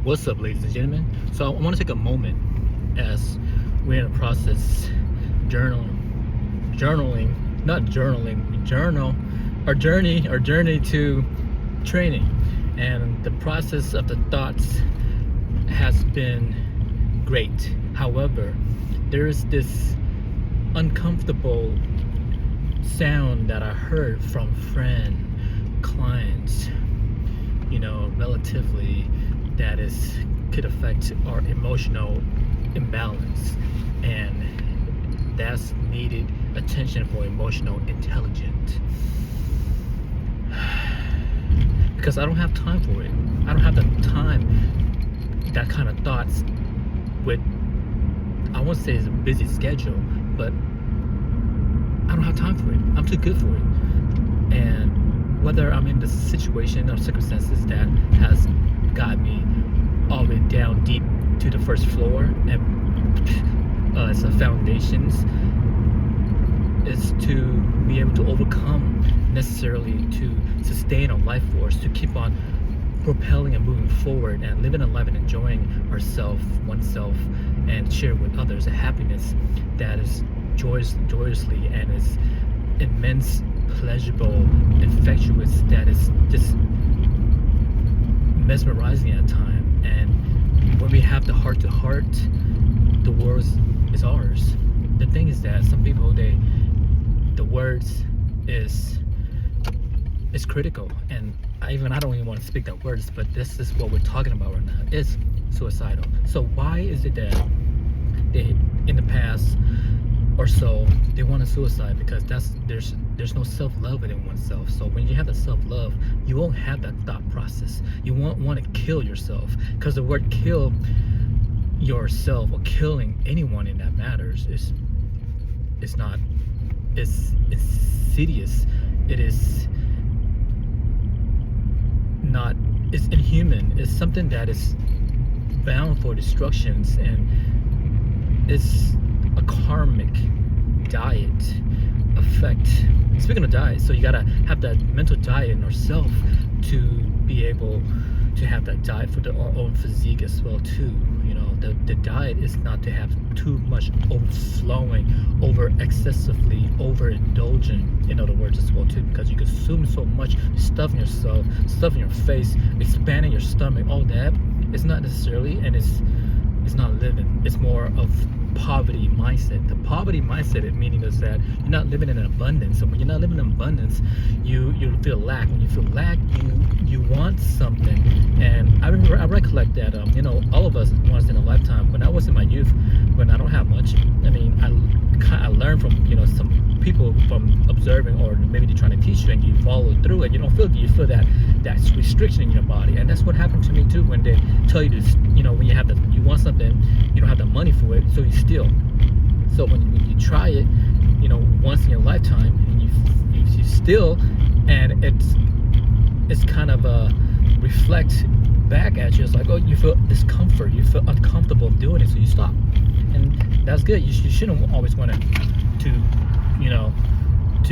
What's up, ladies and gentlemen? So I want to take a moment as we're in the process journal our journey to training, and the process of the thoughts has been great. However, there is this uncomfortable sound that I heard from clients, relatively, that could affect our emotional imbalance, and that's needed attention for emotional intelligence. Because I don't have time for it. I don't have the time, that kind of thoughts with, I won't say it's a busy schedule, but I don't have time for it. I'm too good for it. And whether I'm in the situation or circumstances that has got me all the way down deep to the first floor, and as a foundations, is to be able to overcome, necessarily to sustain a life force, to keep on propelling and moving forward and living a life and enjoying oneself, and share with others a happiness that is joyously and is immense, pleasurable, infectious, that is just mesmerizing at time. And when we have the heart to heart, the world is ours. The thing is that some people, the words is critical, and I don't even want to speak that words, but this is what we're talking about right now. It's suicidal. So why is it that they, in the past or so, they want to suicide? Because there's no self-love within oneself. So when you have the self-love, you won't have that thought process. You won't want to kill yourself, because the word kill yourself or killing anyone in that matters is not, it's insidious. It is not, it's inhuman. It's something that is bound for destructions, and it's a karmic diet effect. Speaking of diet, so you gotta have that mental diet in ourselves to be able to have that diet for our own physique as well too. The diet is not to have too much overflowing, excessively overindulging, in other words, as well too, because you consume so much, stuffing yourself, stuffing your face, expanding your stomach, all that. It's not necessarily, and it's not living. It's more of poverty mindset. The poverty mindset, meaning is that you're not living in abundance. So when you're not living in abundance, you feel lack. When you feel lack, you want something. And I recollect that all of us once in a lifetime, when I was in my youth, when I don't have much, I learned from some people, from observing, or maybe they're trying to teach you and you follow through it. You don't feel good. You feel that restriction in your body, and that's what happened to me too. When they tell you to, when you want something, you don't have the money for it, so you steal. So when you try it, once in your lifetime, and you steal, and it's kind of reflect back at you. It's like, oh, you feel discomfort, you feel uncomfortable doing it, so you stop. And that's good. You shouldn't always want to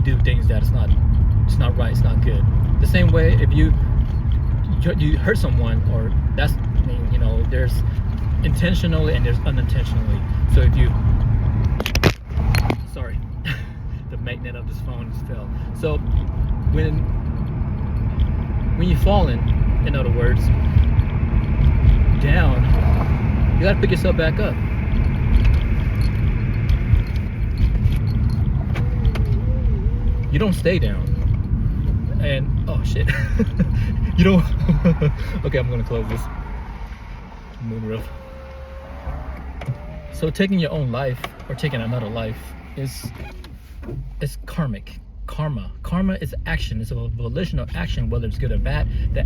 do things that it's not right, it's not good. The same way, if you hurt someone, or that's, there's intentionally and there's unintentionally. So if you, sorry, the magnet of this phone just fell. So when you've fallen, in other words, down, you gotta pick yourself back up. You don't stay down. And oh shit. You don't okay, I'm gonna close this. Moonroof. So taking your own life, or taking another life, is karmic. Karma is action. It's a volitional action, whether it's good or bad. The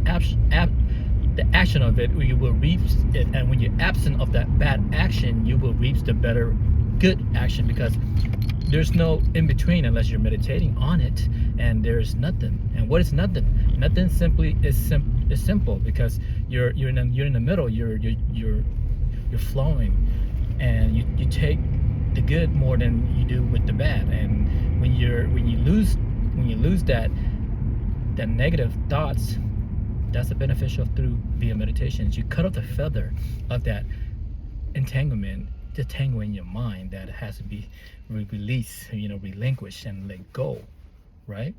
action of it, you will reap it, and when you're absent of that bad action, you will reap the better good action, because there's no in between unless you're meditating on it, and there's nothing. And what is nothing? Nothing simply is simple, because you're in the middle. You're flowing, and you take the good more than you do with the bad. And when you lose that negative thoughts, That's the beneficial through via meditations. You cut off the feather of that entanglement, the tangle in your mind that has to be released, relinquished and let go, right?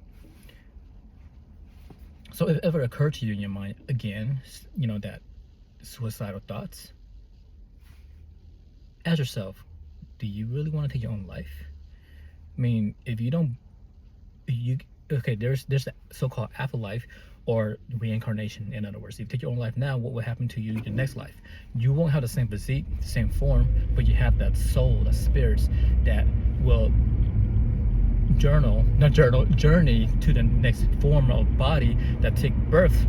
So if it ever occurred to you in your mind again, that suicidal thoughts, ask yourself, do you really want to take your own life? I mean, if you don't, there's the so-called afterlife or reincarnation. In other words, if you take your own life now, what will happen to you in the next life? You won't have the same physique, the same form, but you have that soul, the spirits that will journey to the next form of body that take birth,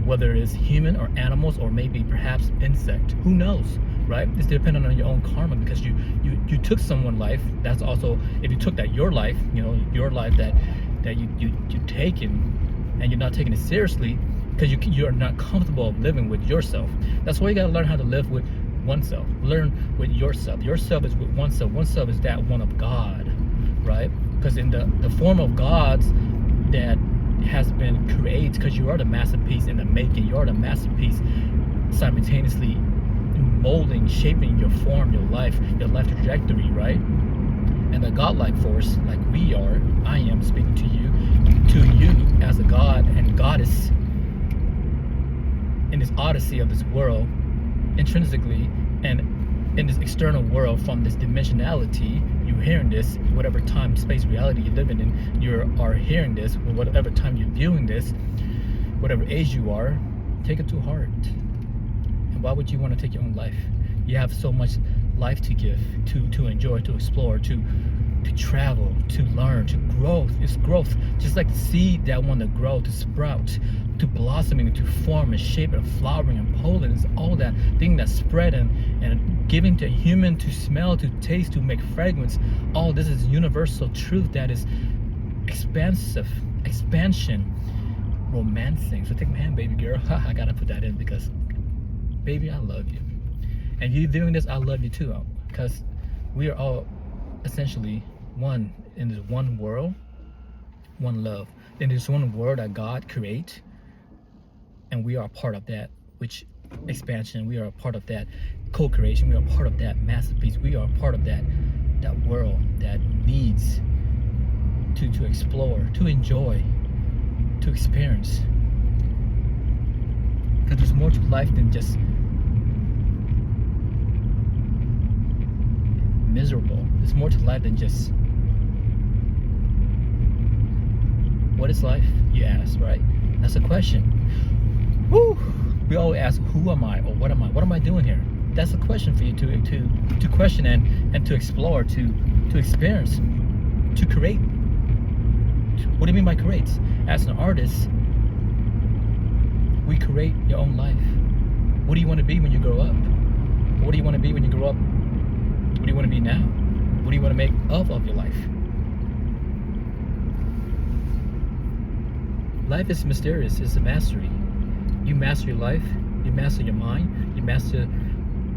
whether it's human or animals or maybe perhaps insect. Who knows, right? It's dependent on your own karma, because you took someone's life. That's also, if you took that your life that you taken, and you're not taking it seriously because you're not comfortable living with yourself. That's why you got to learn how to live with oneself. Learn with yourself. Yourself is with oneself. Oneself is that one of God, right? Because in the form of God's that has been created, because you are the masterpiece in the making. You are the masterpiece simultaneously molding, shaping your form, your life trajectory, right? And the godlike force, like we are, I am speaking to you as a god and goddess in this odyssey of this world, intrinsically, and in this external world, from this dimensionality, you're hearing this, whatever time, space, reality you're living in, you are hearing this, whatever time you're viewing this, whatever age you are, take it to heart. And why would you want to take your own life? You have so much life to give, to enjoy, to explore, to travel, to learn, to grow. It's growth, just like the seed that want to grow, to sprout, to blossoming, to form and shape and flowering and pollen. It's all that thing that's spread and giving to a human to smell, to taste, to make fragrance. All this is universal truth that is expansion, romancing. So take my hand, baby girl. I gotta put that in because, baby, I love you. And you doing this, I love you too, because we are all essentially one in this one world, one love. In this one world that God create, and we are a part of that, which expansion, we are a part of that co-creation, we are a part of that masterpiece, we are a part of that world that needs to explore, to enjoy, to experience. Because there's more to life than just miserable. There's more to life than just, what is life, you ask, right? That's a question. Woo! We always ask, who am I, or what am I? What am I doing here? That's a question for you to question and to explore, to experience, to create. What do you mean by create? As an artist, we create your own life. What do you want to be when you grow up? What do you want to be when you grow up? What do you want to be now? What do you want to make of your life? Life is mysterious. It's a mastery. You master your life. You master your mind. You master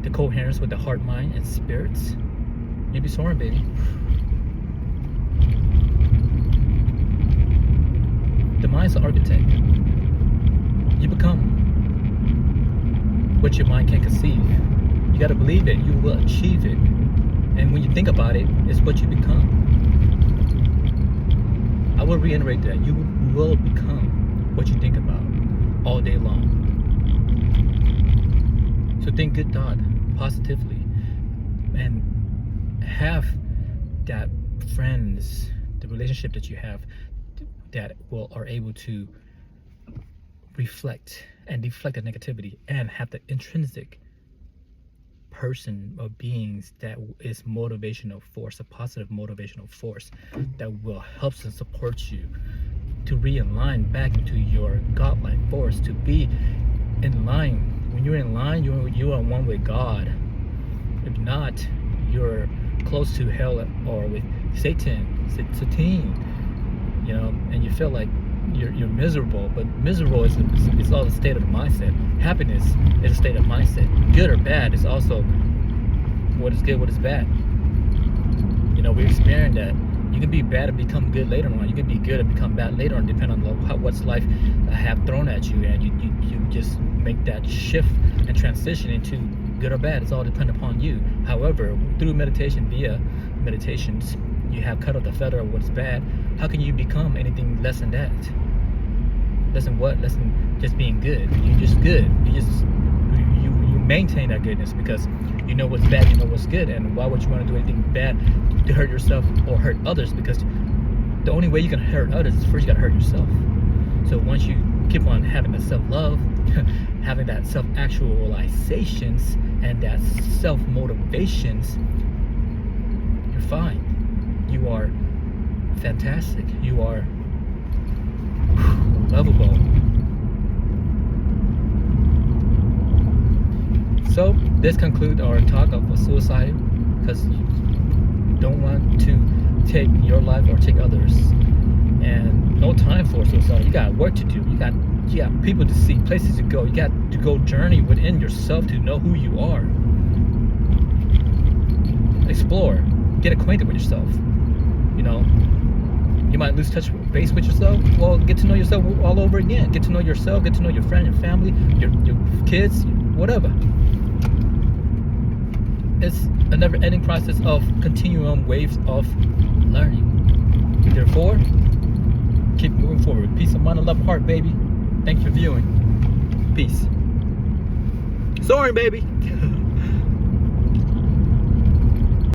the coherence with the heart, mind, and spirits. You'll be soaring, baby. The mind's the architect. You become what your mind can conceive. You got to believe it. You will achieve it. And when you think about it, it's what you become. I will reiterate that. You will become what you think about all day long. So think good thought, positively. And have that friends, the relationship that you have that are able to reflect and deflect the negativity, and have the intrinsic person or beings that is motivational force, a positive motivational force that will help and support you to realign back into your godlike force, to be in line. When you're in line, you are one with God. If not, you're close to hell or with Satan, and you feel like you're miserable. But miserable is all a state of the mindset. Happiness is a state of mindset. Good or bad is also what is good, what is bad. We experience that You can be bad and become good later on. You can be good and become bad later on, depending on what's life have thrown at you, and you just make that shift and transition into good or bad. It's all dependent upon you. However, through meditation, via meditations, you have cut off the feather of what's bad. How can you become anything less than that? Less than what? Less than just being good. You're just good. You maintain that goodness because you know what's bad, you know what's good, and why would you want to do anything bad to hurt yourself or hurt others? Because the only way you can hurt others is first you gotta hurt yourself. So once you keep on having that self-love, having that self-actualizations and that self-motivations, you're fine. You are fantastic. You are lovable. So this concludes our talk of suicide, because you don't want to take your life or take others, and no time for suicide. You got work to do. You got people to see, places to go. You got to go journey within yourself to know who you are. Explore, get acquainted with yourself. You know, you might lose touch base with yourself. Well, get to know yourself all over again. Get to know yourself. Get to know your friend, your family, your kids, whatever. It's a never-ending process of continuum waves of learning. Therefore, keep moving forward. Peace of mind and love of heart, baby. Thank you for viewing. Peace. Soaring, baby.